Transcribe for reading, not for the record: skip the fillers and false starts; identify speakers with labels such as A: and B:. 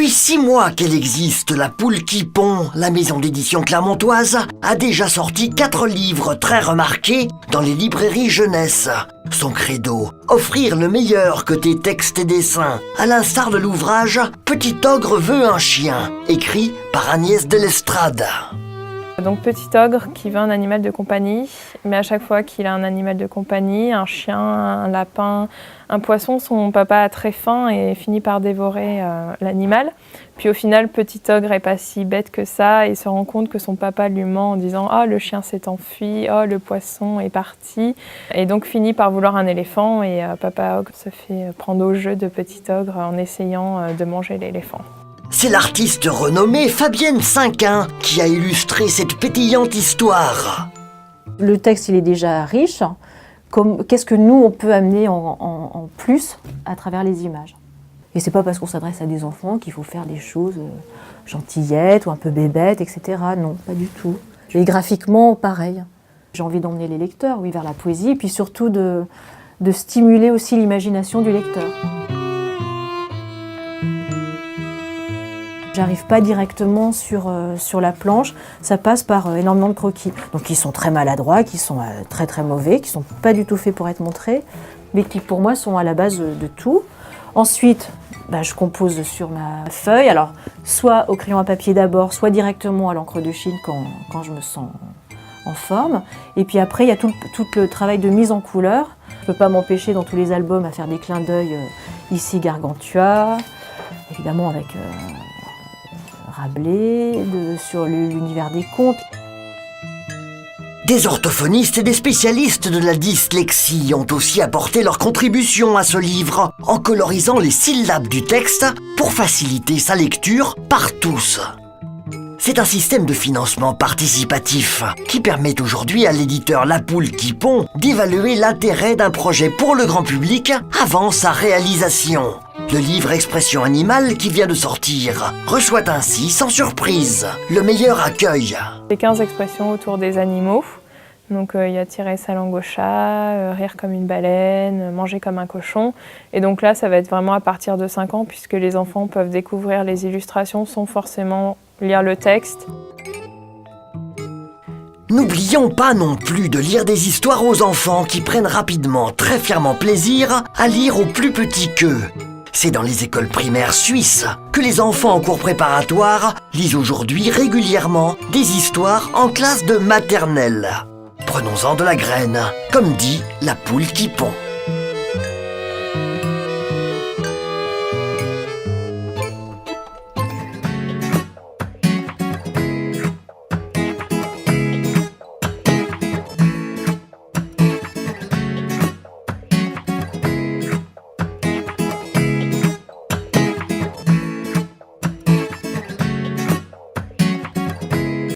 A: Depuis 6 mois qu'elle existe, La Poule qui pond, la maison d'édition clermontoise, a déjà sorti 4 livres très remarqués dans les librairies jeunesse. Son credo, offrir le meilleur côté texte et dessin, à l'instar de l'ouvrage Petit Ogre veut un chien, écrit par Agnès de l'Estrade.
B: Donc Petit Ogre qui veut un animal de compagnie, mais à chaque fois qu'il a un animal de compagnie, un chien, un lapin, un poisson, son papa a très faim et finit par dévorer l'animal. Puis au final, Petit Ogre est pas si bête que ça et se rend compte que son papa lui ment en disant « Oh, le chien s'est enfui, oh, le poisson est parti ». Et donc finit par vouloir un éléphant et Papa Ogre se fait prendre au jeu de Petit Ogre en essayant de manger l'éléphant.
A: C'est l'artiste renommée Fabienne Cinquin qui a illustré cette pétillante histoire.
C: Le texte, il est déjà riche. Qu'est-ce que nous, on peut amener en plus à travers les images? Et c'est pas parce qu'on s'adresse à des enfants qu'il faut faire des choses gentillettes ou un peu bébêtes, etc. Non, pas du tout. Et graphiquement, pareil. J'ai envie d'emmener les lecteurs, oui, vers la poésie, et puis surtout de stimuler aussi l'imagination du lecteur. J'arrive pas directement sur la planche, ça passe par énormément de croquis. Donc qui sont très maladroits, qui sont très très mauvais, qui sont pas du tout faits pour être montrés, mais qui pour moi sont à la base de tout. Ensuite, je compose sur ma feuille, alors soit au crayon à papier d'abord, soit directement à l'encre de Chine quand je me sens en forme. Et puis après, il y a tout le travail de mise en couleur. Je peux pas m'empêcher dans tous les albums à faire des clins d'œil, ici Gargantua, évidemment avec Rabelais, sur l'univers des contes.
A: Des orthophonistes et des spécialistes de la dyslexie ont aussi apporté leur contribution à ce livre en colorisant les syllabes du texte pour faciliter sa lecture par tous. C'est un système de financement participatif qui permet aujourd'hui à l'éditeur La Poule qui pond d'évaluer l'intérêt d'un projet pour le grand public avant sa réalisation. Le livre Expression animale qui vient de sortir reçoit ainsi, sans surprise, le meilleur accueil.
B: Les 15 expressions autour des animaux. Donc il y a tirer sa langue au chat, rire comme une baleine, manger comme un cochon. Et donc là, ça va être vraiment à partir de 5 ans, puisque les enfants peuvent découvrir les illustrations sans forcément lire le texte.
A: N'oublions pas non plus de lire des histoires aux enfants qui prennent rapidement, très fièrement plaisir à lire aux plus petits qu'eux. C'est dans les écoles primaires suisses que les enfants en cours préparatoire lisent aujourd'hui régulièrement des histoires en classe de maternelle. Prenons-en de la graine, comme dit La Poule qui pond.